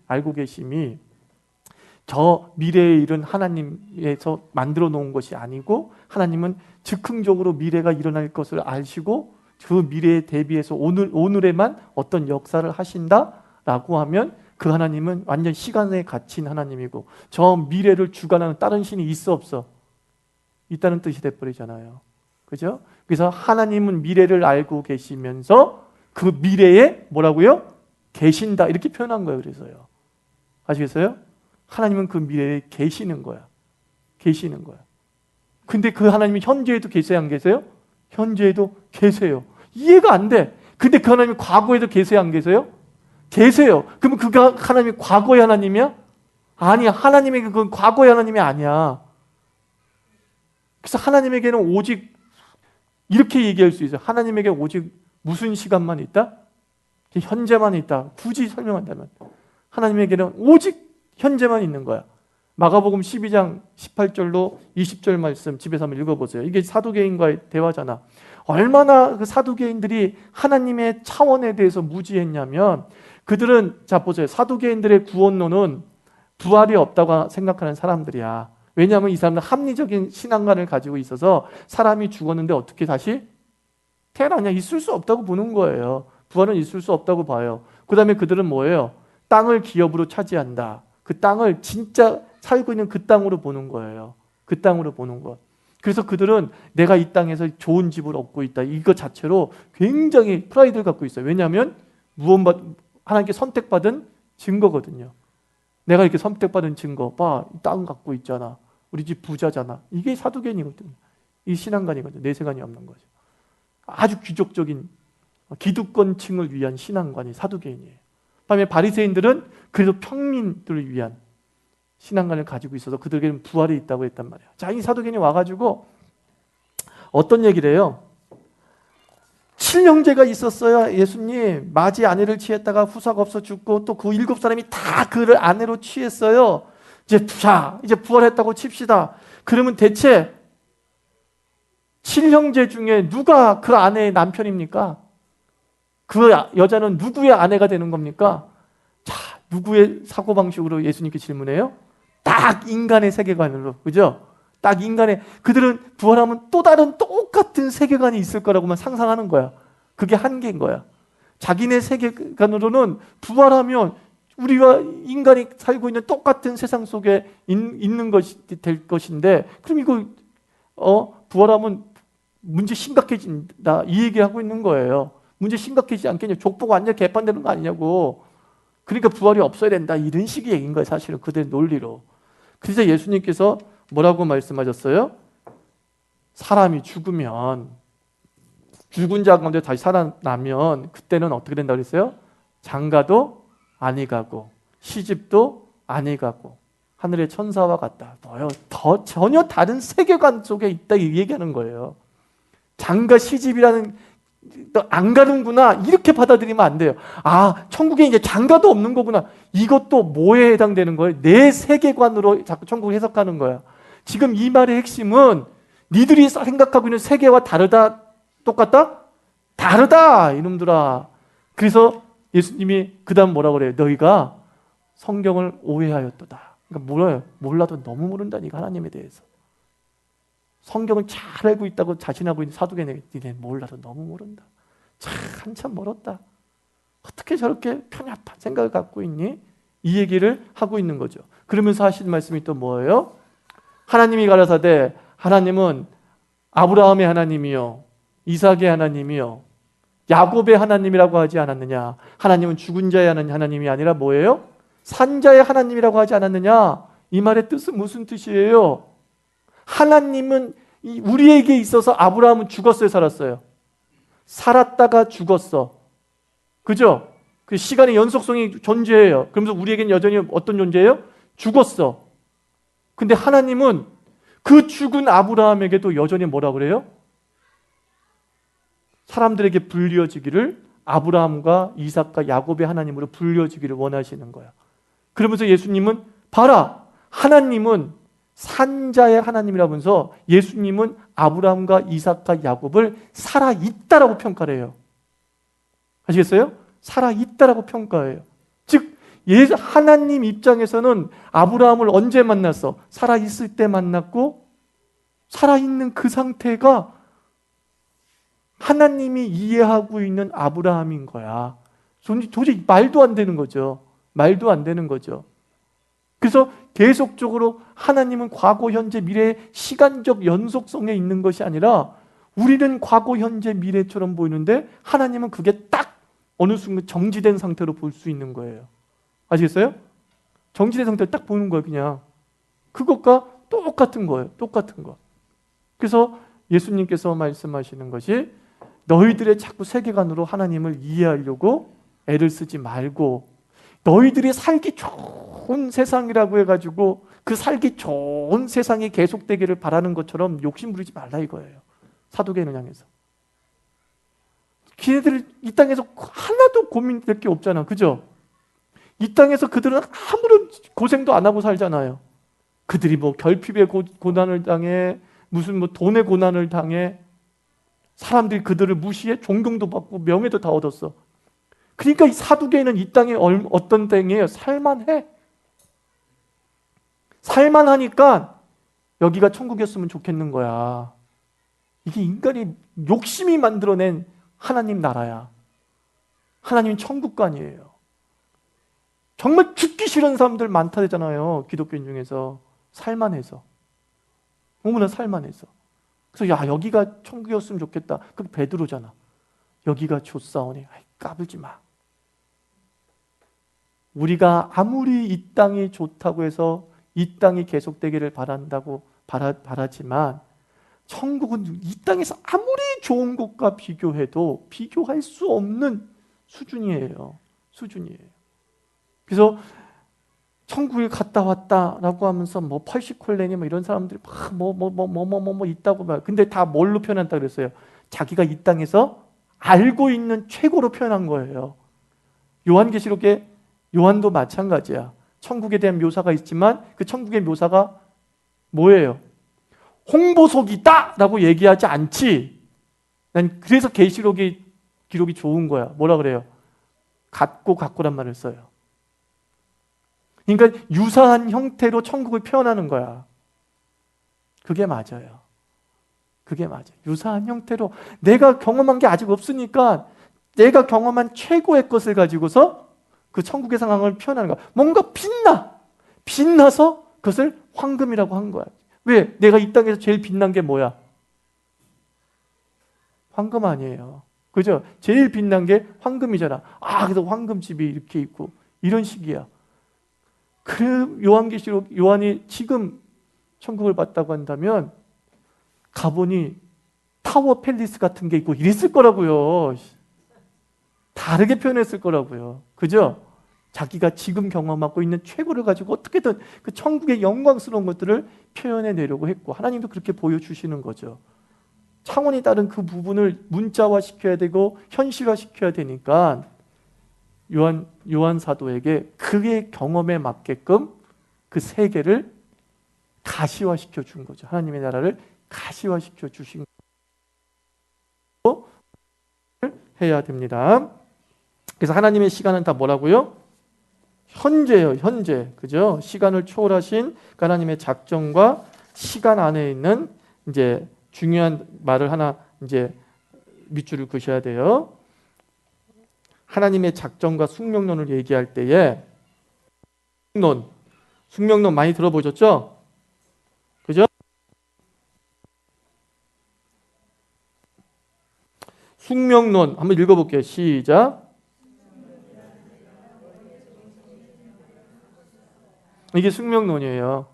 저 미래의 일은 하나님에서 만들어 놓은 것이 아니고 하나님은 즉흥적으로 미래가 일어날 것을 아시고 그 미래에 대비해서 오늘에만 어떤 역사를 하신다라고 하면 그 하나님은 완전 시간에 갇힌 하나님이고 저 미래를 주관하는 다른 신이 있어 없어? 있다는 뜻이 돼버리잖아요. 그죠? 그래서 하나님은 미래를 알고 계시면서 그 미래에 뭐라고요? 계신다 이렇게 표현한 거예요. 그래서요. 아시겠어요? 하나님은 그 미래에 계시는 거야. 계시는 거야. 근데 그 하나님이 현재에도 계세요? 안 계세요? 현재에도 계세요. 이해가 안 돼. 근데 그 하나님이 과거에도 계세요? 안 계세요? 계세요. 그러면 그 하나님이 과거의 하나님이야? 아니야. 하나님에게 그건 과거의 하나님이 아니야. 그래서 하나님에게는 오직 이렇게 얘기할 수 있어요. 하나님에게 오직 무슨 시간만 있다? 현재만 있다. 굳이 설명한다면 하나님에게는 오직 현재만 있는 거야. 마가복음 12장 18절로 20절 말씀 집에서 한번 읽어보세요. 이게 사두개인과의 대화잖아. 얼마나 그 사두개인들이 하나님의 차원에 대해서 무지했냐면 그들은 자 보세요. 사두개인들의 구원론은 부활이 없다고 생각하는 사람들이야. 왜냐하면 이 사람은 합리적인 신앙관을 가지고 있어서 사람이 죽었는데 어떻게 다시 태어나냐? 있을 수 없다고 보는 거예요. 부활은 있을 수 없다고 봐요. 그 다음에 그들은 뭐예요? 땅을 기업으로 차지한다. 그 땅을 진짜 살고 있는 그 땅으로 보는 거예요. 그 땅으로 보는 것. 그래서 그들은 내가 이 땅에서 좋은 집을 얻고 있다. 이거 자체로 굉장히 프라이드를 갖고 있어요. 왜냐하면 하나님께 선택받은 증거거든요. 내가 이렇게 선택받은 증거, 봐, 땅 갖고 있잖아. 우리 집 부자잖아. 이게 사두개인이거든요. 이 신앙관이거든요. 내세관이 없는 거죠. 아주 귀족적인 기득권층을 위한 신앙관이 사두개인이에요. 반면에 바리새인들은 그래도 평민들을 위한 신앙관을 가지고 있어서 그들에게는 부활이 있다고 했단 말이에요. 자, 이 사두개인이 와가지고 어떤 얘기를 해요? 7형제가 있었어요. 예수님 맞이 아내를 취했다가 후사가 없어 죽고 또 그 7사람이 다 그를 아내로 취했어요. 이제 부활했다고 칩시다. 그러면 대체 7형제 중에 누가 그 아내의 남편입니까? 그 여자는 누구의 아내가 되는 겁니까? 자, 누구의 사고방식으로 예수님께 질문해요? 딱 인간의 세계관으로, 그죠? 딱 인간의, 그들은 부활하면 또 다른 똑같은 세계관이 있을 거라고만 상상하는 거야. 그게 한계인 거야. 자기네 세계관으로는 부활하면 우리가 인간이 살고 있는 똑같은 세상 속에 있는 것이 될 것인데, 그럼 이거 부활하면 문제 심각해진다, 이 얘기하고 있는 거예요. 문제 심각해지지 않겠냐? 족보가 완전 개판되는 거 아니냐고. 그러니까 부활이 없어야 된다, 이런 식의 얘기인 거예요. 사실은 그들의 논리로. 그래서 예수님께서 뭐라고 말씀하셨어요? 사람이 죽으면, 죽은 자 가운데 다시 살아나면 그때는 어떻게 된다고 그랬어요? 장가도 아니 가고 시집도 아니 가고 하늘의 천사와 같다. 뭐요? 더 전혀 다른 세계관 속에 있다, 이 얘기하는 거예요. 장가 시집이라는, 너 안 가는구나, 이렇게 받아들이면 안 돼요. 아, 천국에 이제 장가도 없는 거구나. 이것도 뭐에 해당되는 거예요? 내 세계관으로 자꾸 천국을 해석하는 거야. 지금 이 말의 핵심은 니들이 생각하고 있는 세계와 다르다, 똑같다? 다르다, 이놈들아. 그래서 예수님이 그 다음 뭐라고 그래요? 너희가 성경을 오해하였도다. 그러니까 몰라도 너무 모른다니까, 하나님에 대해서. 성경을 잘 알고 있다고 자신하고 있는 사두개인에게 니네 몰라도 너무 모른다. 참 한참 멀었다. 어떻게 저렇게 편협한 생각을 갖고 있니? 이 얘기를 하고 있는 거죠. 그러면서 하시는 말씀이 또 뭐예요? 하나님이 가라사대, 하나님은 아브라함의 하나님이요, 이삭의 하나님이요, 야곱의 하나님이라고 하지 않았느냐? 하나님은 죽은 자의 하나님이 아니라 뭐예요? 산자의 하나님이라고 하지 않았느냐? 이 말의 뜻은 무슨 뜻이에요? 하나님은 우리에게 있어서 아브라함은 죽었어요, 살았어요? 살았다가 죽었어. 그죠? 그 시간의 연속성이 존재해요. 그러면서 우리에게는 여전히 어떤 존재예요? 죽었어. 근데 하나님은 그 죽은 아브라함에게도 여전히 뭐라 그래요? 사람들에게 불려지기를, 아브라함과 이삭과 야곱의 하나님으로 불려지기를 원하시는 거야. 그러면서 예수님은 봐라, 하나님은 산자의 하나님이라면서 예수님은 아브라함과 이삭과 야곱을 살아있다라고 평가를 해요. 아시겠어요? 살아있다라고 평가해요. 즉 하나님 입장에서는 아브라함을 언제 만났어? 살아있을 때 만났고, 살아있는 그 상태가 하나님이 이해하고 있는 아브라함인 거야. 도저히 말도 안 되는 거죠. 말도 안 되는 거죠. 그래서 계속적으로 하나님은 과거, 현재, 미래의 시간적 연속성에 있는 것이 아니라 우리는 과거, 현재, 미래처럼 보이는데 하나님은 그게 딱 어느 순간 정지된 상태로 볼 수 있는 거예요. 아시겠어요? 정지된 상태로 딱 보는 거예요, 그냥. 그것과 똑같은 거예요. 똑같은 거. 그래서 예수님께서 말씀하시는 것이 너희들의 자꾸 세계관으로 하나님을 이해하려고 애를 쓰지 말고 너희들이 살기 좋은 세상이라고 해가지고 그 살기 좋은 세상이 계속되기를 바라는 것처럼 욕심 부리지 말라 이거예요. 사두개인을 향해서. 걔네들 이 땅에서 하나도 고민될 게 없잖아. 그죠? 이 땅에서 그들은 아무런 고생도 안 하고 살잖아요. 그들이 뭐 결핍의 고난을 당해, 무슨 뭐 돈의 고난을 당해, 사람들이 그들을 무시해, 존경도 받고 명예도 다 얻었어. 그러니까 이 사두개인은 이 땅에 어떤 땅이에요? 살만해. 살만하니까 여기가 천국이었으면 좋겠는 거야. 이게 인간이 욕심이 만들어낸 하나님 나라야. 하나님 천국관이에요. 정말 죽기 싫은 사람들 많다잖아요. 기독교인 중에서. 살만해서. 너무나 살만해서. 그래서 야, 여기가 천국이었으면 좋겠다. 그게 베드로잖아. 여기가 좋사오니 까불지 마. 우리가 아무리 이 땅이 좋다고 해서 이 땅이 계속되기를 바라지만 천국은 이 땅에서 아무리 좋은 곳과 비교해도 비교할 수 없는 수준이에요. 그래서 천국에 갔다 왔다라고 하면서 뭐 80콜레니 뭐 이런 사람들이 막 있다고 말. 근데 다 뭘로 표현한다 그랬어요? 자기가 이 땅에서 알고 있는 최고로 표현한 거예요. 요한계시록에 요한도 마찬가지야. 천국에 대한 묘사가 있지만 그 천국의 묘사가 뭐예요? 홍보석이다! 라고 얘기하지 않지. 난 그래서 계시록의 기록이 좋은 거야. 뭐라 그래요? 같고란 말을 써요. 그러니까 유사한 형태로 천국을 표현하는 거야. 그게 맞아요. 유사한 형태로 내가 경험한 게 아직 없으니까 내가 경험한 최고의 것을 가지고서 그 천국의 상황을 표현하는 거야. 뭔가 빛나서 그것을 황금이라고 한 거야. 왜? 내가 이 땅에서 제일 빛난 게 뭐야? 황금 아니에요. 그죠? 제일 빛난 게 황금이잖아. 그래서 황금집이 이렇게 있고 이런 식이야. 그 요한계시록 요한이 지금 천국을 봤다고 한다면 가보니 타워 팰리스 같은 게 있고 이랬을 거라고요. 다르게 표현했을 거라고요. 그죠? 자기가 지금 경험하고 있는 최고를 가지고 어떻게든 그 천국의 영광스러운 것들을 표현해내려고 했고 하나님도 그렇게 보여주시는 거죠. 차원이 다른 그 부분을 문자화시켜야 되고 현실화시켜야 되니까 요한 사도에게 그의 경험에 맞게끔 그 세계를 가시화시켜 준 거죠. 하나님의 나라를 가시화시켜 주신 거 해야 됩니다. 그래서 하나님의 시간은 다 뭐라고요? 현재예요, 현재. 그죠? 시간을 초월하신 하나님의 작정과 시간 안에 있는 이제 중요한 말을 하나 이제 밑줄을 그셔야 돼요. 하나님의 작정과 숙명론을 얘기할 때에 숙명론 많이 들어보셨죠? 그죠? 숙명론 한번 읽어볼게요. 시작. 이게 숙명론이에요.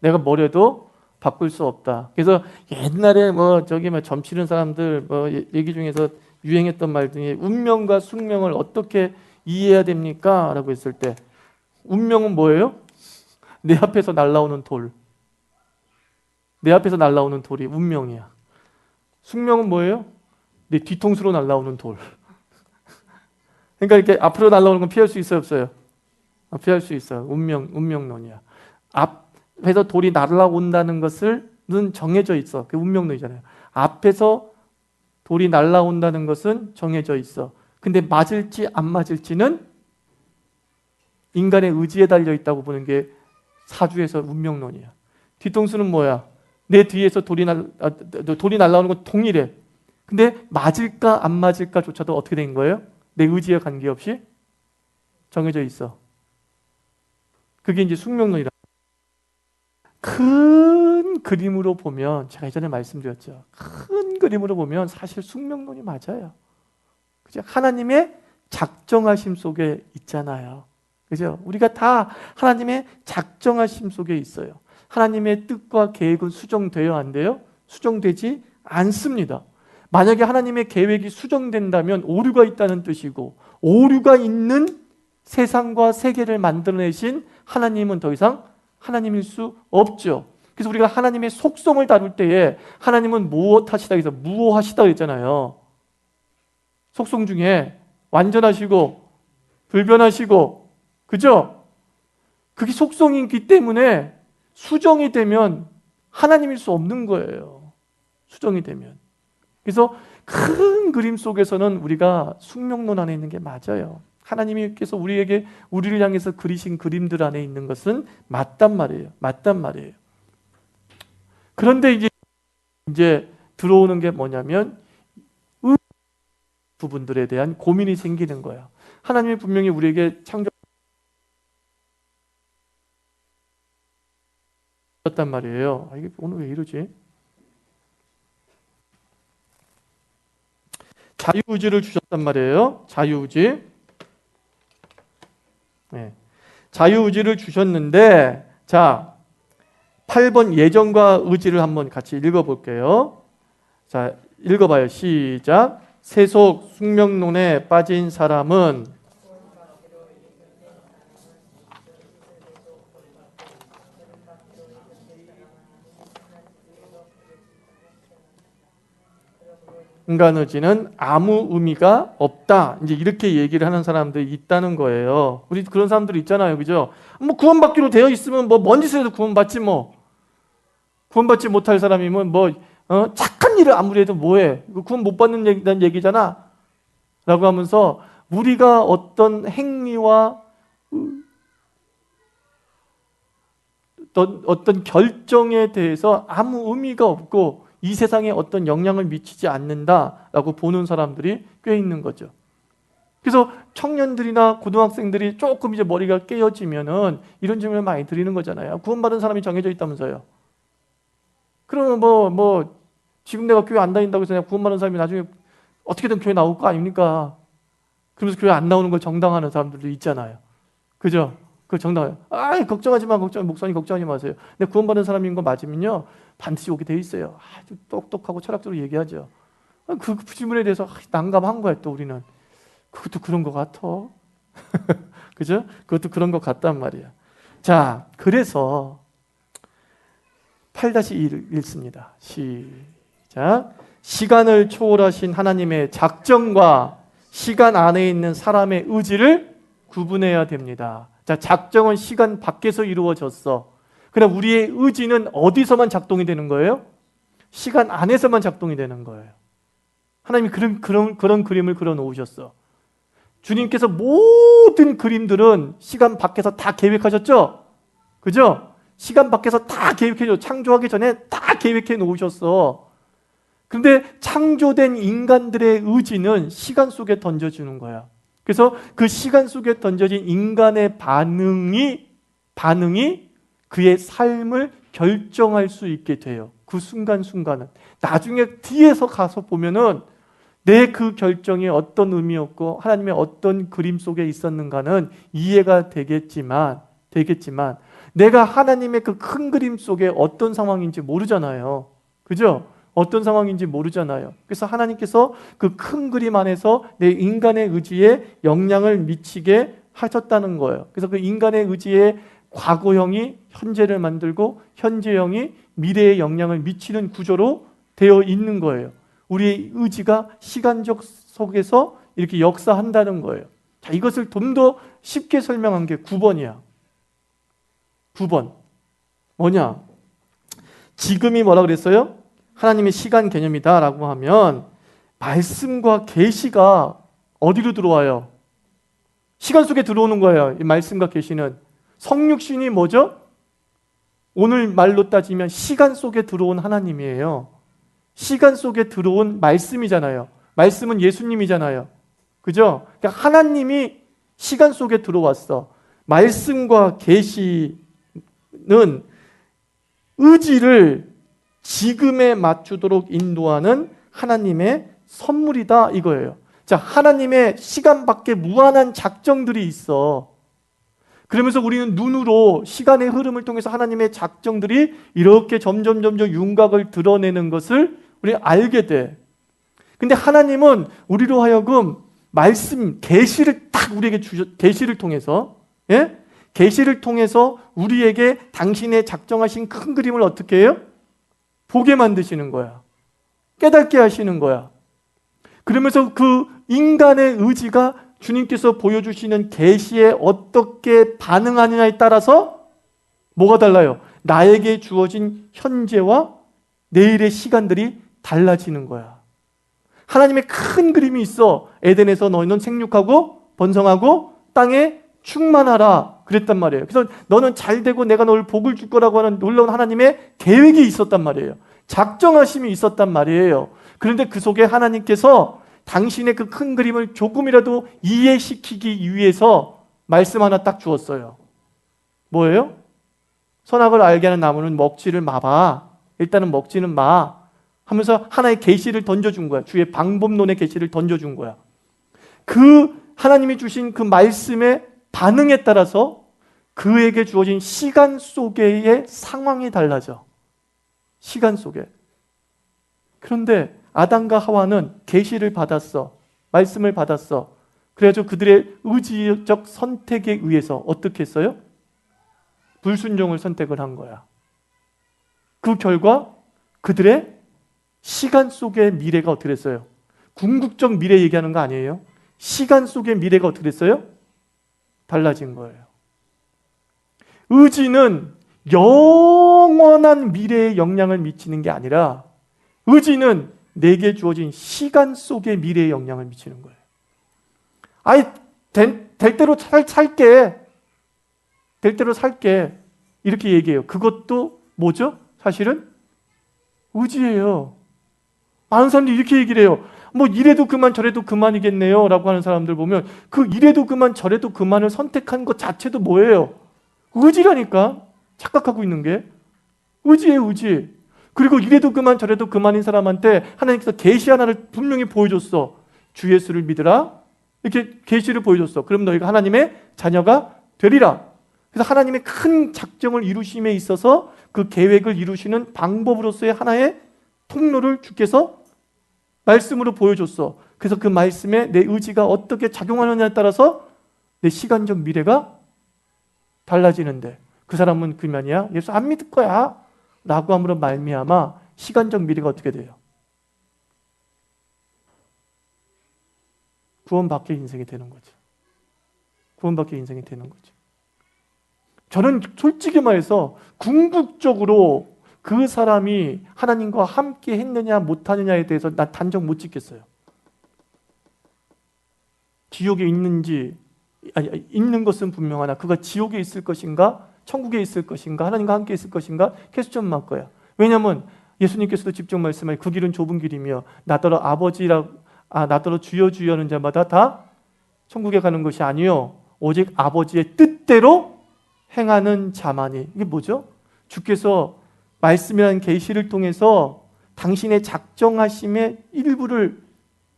내가 뭐래도 바꿀 수 없다. 그래서 옛날에 점치는 사람들 얘기 중에서 유행했던 말 중에 운명과 숙명을 어떻게 이해해야 됩니까? 라고 했을 때 운명은 뭐예요? 내 앞에서 날아오는 돌. 내 앞에서 날아오는 돌이 운명이야. 숙명은 뭐예요? 내 뒤통수로 날아오는 돌. 그러니까 이렇게 앞으로 날아오는 건 피할 수 있어요, 없어요? 피할 수 있어요. 운명론이야. 앞에서 돌이 날아온다는 것은 정해져 있어. 그게 운명론이잖아요. 앞에서 돌이 날아온다는 것은 정해져 있어. 근데 맞을지 안 맞을지는 인간의 의지에 달려 있다고 보는 게 사주에서 운명론이야. 뒤통수는 뭐야? 내 뒤에서 돌이 날아오는 건 동일해. 근데 맞을까 안 맞을까조차도 어떻게 된 거예요? 내 의지에 관계없이 정해져 있어. 그게 이제 숙명론이라. 큰 그림으로 보면 제가 예전에 말씀드렸죠. 큰 그림으로 보면 사실 숙명론이 맞아요. 그죠? 하나님의 작정하심 속에 있잖아요. 그죠? 우리가 다 하나님의 작정하심 속에 있어요. 하나님의 뜻과 계획은 수정돼요, 안 돼요? 수정되지 않습니다. 만약에 하나님의 계획이 수정된다면 오류가 있다는 뜻이고, 오류가 있는 세상과 세계를 만들어내신 하나님은 더 이상 하나님일 수 없죠. 그래서 우리가 하나님의 속성을 다룰 때에 하나님은 무엇하시다 해서 무엇하시다 그랬잖아요. 속성 중에 완전하시고 불변하시고, 그죠? 그게 속성이기 때문에 수정이 되면 하나님일 수 없는 거예요. 수정이 되면. 그래서 큰 그림 속에서는 우리가 숙명론 안에 있는 게 맞아요. 하나님께서 우리를 향해서 그리신 그림들 안에 있는 것은 맞단 말이에요. 그런데 이제 들어오는 게 뭐냐면 부분들에 대한 고민이 생기는 거예요. 하나님이 분명히 우리에게 창조했단 말이에요. 이게 오늘 왜 이러지? 자유의지를 주셨단 말이에요. 자유의지. 예. 자유의지를 주셨는데, 자, 8번 예정과 의지를 한번 같이 읽어볼게요. 자, 읽어봐요. 시작. 세속 숙명론에 빠진 사람은 인간 의지는 아무 의미가 없다. 이제 이렇게 얘기를 하는 사람들이 있다는 거예요. 우리 그런 사람들 있잖아요. 그죠? 뭐 구원받기로 되어 있으면 뭐 뭔 짓을 해도 구원받지 뭐. 구원받지 못할 사람이면 뭐 착한 일을 아무리 해도 뭐해. 구원 못 받는 얘기잖아. 라고 하면서 우리가 어떤 행위와 어떤 결정에 대해서 아무 의미가 없고 이 세상에 어떤 영향을 미치지 않는다라고 보는 사람들이 꽤 있는 거죠. 그래서 청년들이나 고등학생들이 조금 이제 머리가 깨어지면은 이런 질문을 많이 드리는 거잖아요. 구원받은 사람이 정해져 있다면서요. 그러면 뭐 지금 내가 교회 안 다닌다고 해서 내가 구원받은 사람이 나중에 어떻게든 교회 나올 거 아닙니까? 그러면서 교회 안 나오는 걸 정당화하는 사람들도 있잖아요. 그죠? 그 정당화요. 걱정하지 마, 목사님 걱정하지 마세요. 근데 구원받은 사람인 거 맞으면요 반드시 오게 돼 있어요. 아주 똑똑하고 철학적으로 얘기하죠. 그 질문에 대해서 난감한 거야 또 우리는. 그것도 그런 것 같아. 그죠? 그것도 그런 것 같단 말이야. 자, 그래서 8-2를 읽습니다. 시작. 시간을 초월하신 하나님의 작정과 시간 안에 있는 사람의 의지를 구분해야 됩니다. 자, 작정은 시간 밖에서 이루어졌어. 그럼 우리의 의지는 어디서만 작동이 되는 거예요? 시간 안에서만 작동이 되는 거예요. 하나님이 그런 그림을 그려 놓으셨어. 주님께서 모든 그림들은 시간 밖에서 다 계획하셨죠? 그죠? 시간 밖에서 다 계획해줘. 창조하기 전에 다 계획해 놓으셨어. 그런데 창조된 인간들의 의지는 시간 속에 던져주는 거야. 그래서 그 시간 속에 던져진 인간의 반응이 그의 삶을 결정할 수 있게 돼요. 그 순간순간은. 나중에 뒤에서 가서 보면은 내 그 결정이 어떤 의미였고 하나님의 어떤 그림 속에 있었는가는 이해가 되겠지만 내가 하나님의 그 큰 그림 속에 어떤 상황인지 모르잖아요. 그죠? 어떤 상황인지 모르잖아요. 그래서 하나님께서 그 큰 그림 안에서 내 인간의 의지에 영향을 미치게 하셨다는 거예요. 그래서 그 인간의 의지에 과거형이 현재를 만들고 현재형이 미래에 영향을 미치는 구조로 되어 있는 거예요. 우리의 의지가 시간적 속에서 이렇게 역사한다는 거예요. 자, 이것을 좀 더 쉽게 설명한 게 9번이야. 9번. 뭐냐? 지금이 뭐라 그랬어요? 하나님의 시간 개념이다 라고 하면 말씀과 계시가 어디로 들어와요? 시간 속에 들어오는 거예요. 이 말씀과 계시는. 성육신이 뭐죠? 오늘 말로 따지면 시간 속에 들어온 하나님이에요. 시간 속에 들어온 말씀이잖아요. 말씀은 예수님이잖아요. 그죠? 그러니까 하나님이 시간 속에 들어왔어. 말씀과 계시는 의지를 지금에 맞추도록 인도하는 하나님의 선물이다 이거예요. 자, 하나님의 시간 밖에 무한한 작정들이 있어. 그러면서 우리는 눈으로 시간의 흐름을 통해서 하나님의 작정들이 이렇게 점점 윤곽을 드러내는 것을 우리 알게 돼. 근데 하나님은 우리로 하여금 말씀, 계시를 딱 우리에게 계시를 통해서, 예? 계시를 통해서 우리에게 당신의 작정하신 큰 그림을 어떻게 해요? 보게 만드시는 거야. 깨닫게 하시는 거야. 그러면서 그 인간의 의지가 주님께서 보여주시는 계시에 어떻게 반응하느냐에 따라서 뭐가 달라요? 나에게 주어진 현재와 내일의 시간들이 달라지는 거야. 하나님의 큰 그림이 있어. 에덴에서 너희는 생육하고 번성하고 땅에 충만하라 그랬단 말이에요. 그래서 너는 잘되고 내가 너를 복을 줄 거라고 하는 놀라운 하나님의 계획이 있었단 말이에요. 작정하심이 있었단 말이에요. 그런데 그 속에 하나님께서 당신의 그 큰 그림을 조금이라도 이해시키기 위해서 말씀 하나 딱 주었어요. 뭐예요? 선악을 알게 하는 나무는 먹지를 마봐. 일단은 먹지는 마 하면서 하나의 계시를 던져준 거야. 주의 방법론의 계시를 던져준 거야. 그 하나님이 주신 그 말씀에 반응에 따라서 그에게 주어진 시간 속에의 상황이 달라져. 시간 속에. 그런데 아담과 하와는 계시를 받았어. 말씀을 받았어. 그래가지고 그들의 의지적 선택에 의해서 어떻게 했어요? 불순종을 선택을 한 거야. 그 결과 그들의 시간 속의 미래가 어떻게 됐어요? 궁극적 미래 얘기하는 거 아니에요? 시간 속의 미래가 어떻게 됐어요? 달라진 거예요. 의지는 영원한 미래에 영향을 미치는 게 아니라 의지는 내게 주어진 시간 속의 미래에 영향을 미치는 거예요. 아이, 될 대로 살게. 될 대로 살게. 이렇게 얘기해요. 그것도 뭐죠? 사실은 의지예요. 많은 사람들이 이렇게 얘기를 해요. 뭐 이래도 그만 저래도 그만이겠네요 라고 하는 사람들 보면 그 이래도 그만 저래도 그만을 선택한 것 자체도 뭐예요? 의지라니까. 착각하고 있는 게 의지예요. 의지. 그리고 이래도 그만 저래도 그만인 사람한테 하나님께서 계시 하나를 분명히 보여줬어. 주 예수를 믿으라. 이렇게 계시를 보여줬어. 그럼 너희가 하나님의 자녀가 되리라. 그래서 하나님의 큰 작정을 이루심에 있어서 그 계획을 이루시는 방법으로서의 하나의 통로를 주께서 말씀으로 보여줬어. 그래서 그 말씀에 내 의지가 어떻게 작용하느냐에 따라서 내 시간적 미래가 달라지는데 그 사람은 그만이야? 예수 안 믿을 거야 라고 함으로 말미암아 시간적 미래가 어떻게 돼요? 구원받게 인생이 되는 거죠. 구원받게 인생이 되는 거죠. 저는 솔직히 말해서 궁극적으로 그 사람이 하나님과 함께 했느냐 못하느냐에 대해서 나 단정 못 짓겠어요. 지옥에 있는지 아니, 있는 것은 분명하나 그가 지옥에 있을 것인가 천국에 있을 것인가 하나님과 함께 있을 것인가 캐스천 말 거야. 왜냐하면 예수님께서도 직접 말씀하신 그 길은 좁은 길이며 나더러 나더러 주여 주여 하는 자마다 다 천국에 가는 것이 아니요 오직 아버지의 뜻대로 행하는 자만이. 이게 뭐죠? 주께서 말씀이라는 계시를 통해서 당신의 작정하심의 일부를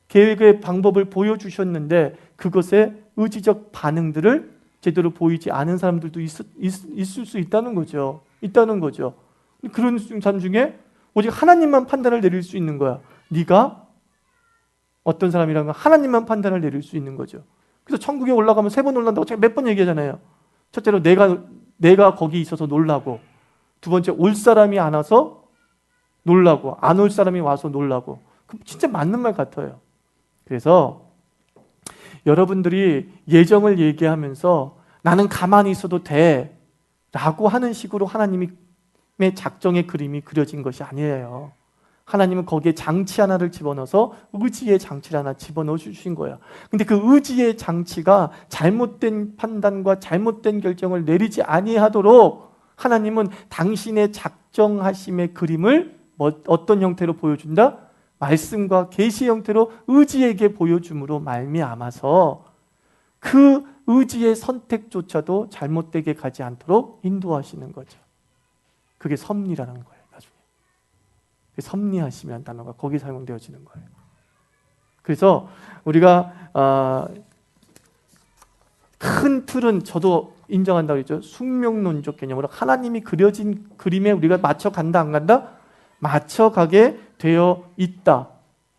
계획의 방법을 보여주셨는데 그것의 의지적 반응들을 제대로 보이지 않은 사람들도 있을 수 있다는 거죠. 있다는 거죠. 그런 사람 중에 오직 하나님만 판단을 내릴 수 있는 거야. 네가 어떤 사람이라는 건 하나님만 판단을 내릴 수 있는 거죠. 그래서 천국에 올라가면 3번 올라간다고 제가 몇 번 얘기하잖아요. 첫째로 내가 거기 있어서 놀라고, 두 번째 올 사람이 안 와서 놀라고, 안 올 사람이 와서 놀라고. 진짜 맞는 말 같아요. 그래서 여러분들이 예정을 얘기하면서 나는 가만히 있어도 돼 라고 하는 식으로 하나님의 작정의 그림이 그려진 것이 아니에요. 하나님은 거기에 장치 하나를 집어넣어서 의지의 장치를 하나 집어넣어 주신 거예요. 근데 그 의지의 장치가 잘못된 판단과 잘못된 결정을 내리지 아니하도록 하나님은 당신의 작정하심의 그림을 어떤 형태로 보여준다? 말씀과 계시 형태로 의지에게 보여줌으로 말미암아서 그 의지의 선택조차도 잘못되게 가지 않도록 인도하시는 거죠. 그게 섭리라는 거예요. 나중에 섭리하시면 단어가 거기 사용되어지는 거예요. 그래서 우리가 큰 틀은 저도 인정한다고 했죠. 숙명론적 개념으로 하나님이 그려진 그림에 우리가 맞춰간다 안 간다? 맞춰가게 되어 있다.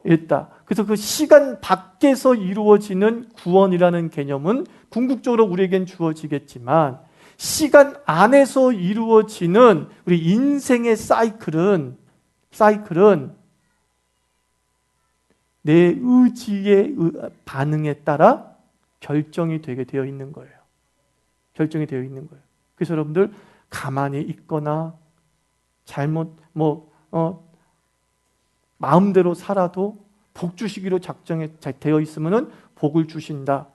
그래서 그 시간 밖에서 이루어지는 구원이라는 개념은 궁극적으로 우리에겐 주어지겠지만 시간 안에서 이루어지는 우리 인생의 사이클은 내 의지의 반응에 따라 결정이 되게 되어 있는 거예요. 결정이 되어 있는 거예요. 그래서 여러분들 가만히 있거나 마음대로 살아도 복 주시기로 되어 있으면은 복을 주신다.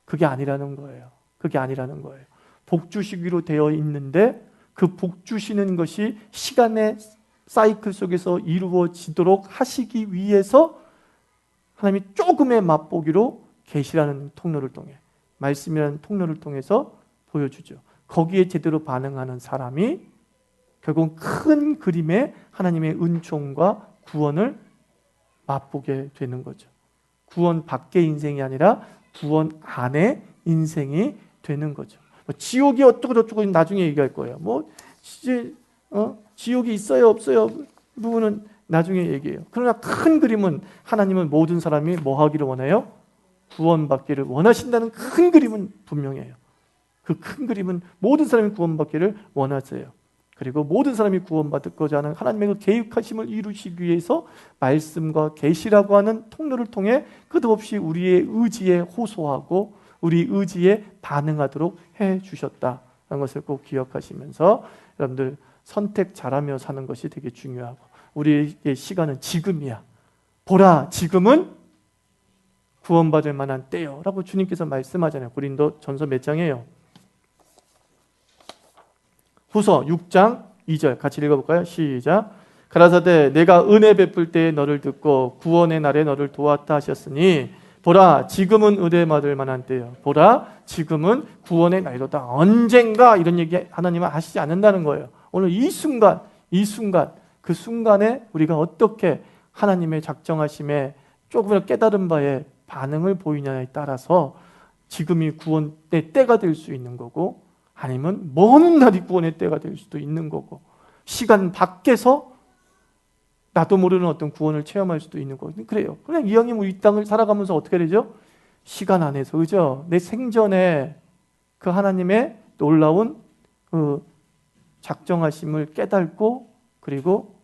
그게 아니라는 거예요. 그게 아니라는 거예요. 복 주시기로 되어 있는데 그 복 주시는 것이 시간의 사이클 속에서 이루어지도록 하시기 위해서 하나님이 조금의 맛보기로 계시라는 통로를 통해 말씀이라는 통로를 통해서 보여주죠. 거기에 제대로 반응하는 사람이 결국 큰 그림의 하나님의 은총과 구원을 맛보게 되는 거죠. 구원 밖의 인생이 아니라 구원 안의 인생이 되는 거죠. 뭐 지옥이 어쩌고 저쩌고 나중에 얘기할 거예요. 뭐 이제 지옥이 있어요 없어요 부분은 나중에 얘기해요. 그러나 큰 그림은 하나님은 모든 사람이 뭐 하기를 원해요? 구원받기를 원하신다는 큰 그림은 분명해요. 그 큰 그림은 모든 사람이 구원받기를 원하세요. 그리고 모든 사람이 구원받고자 하는 하나님의 그 계획하심을 이루시기 위해서 말씀과 계시라고 하는 통로를 통해 끝없이 우리의 의지에 호소하고 우리 의지에 반응하도록 해주셨다는 것을 꼭 기억하시면서 여러분들 선택 잘하며 사는 것이 되게 중요하고 우리의 시간은 지금이야. 보라 지금은 구원받을 만한 때요 라고 주님께서 말씀하잖아요. 고린도 전서 몇 장이에요? 후서 6장 2절 같이 읽어볼까요? 시작. 가라사대 내가 은혜 베풀 때에 너를 듣고 구원의 날에 너를 도왔다 하셨으니 보라 지금은 은혜 받을 만한 때요. 보라 지금은 구원의 날이로다. 언젠가 이런 얘기 하나님은 하시지 않는다는 거예요. 오늘 이 순간 그 순간에 우리가 어떻게 하나님의 작정하심에 조금이라도 깨달은 바에 반응을 보이냐에 따라서 지금이 구원의 때가 될 수 있는 거고 아니면 먼 날이 구원의 때가 될 수도 있는 거고 시간 밖에서 나도 모르는 어떤 구원을 체험할 수도 있는 거거든요. 그래요. 그냥 이왕이면 이 땅을 살아가면서 어떻게 되죠? 시간 안에서 그죠? 내 생전에 그 하나님의 놀라운 그 작정하심을 깨닫고 그리고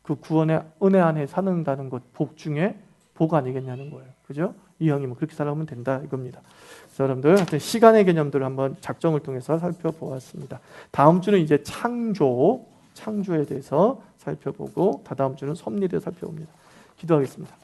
그 구원의 은혜 안에 사는다는 것 복 중에 복 아니겠냐는 거예요. 그죠? 이왕이면 그렇게 살아가면 된다 이겁니다. 그래서 여러분들 하여튼 시간의 개념들을 한번 작정을 통해서 살펴보았습니다. 다음 주는 이제 창조에 대해서 살펴보고 다다음 주는 섭리를 살펴봅니다. 기도하겠습니다.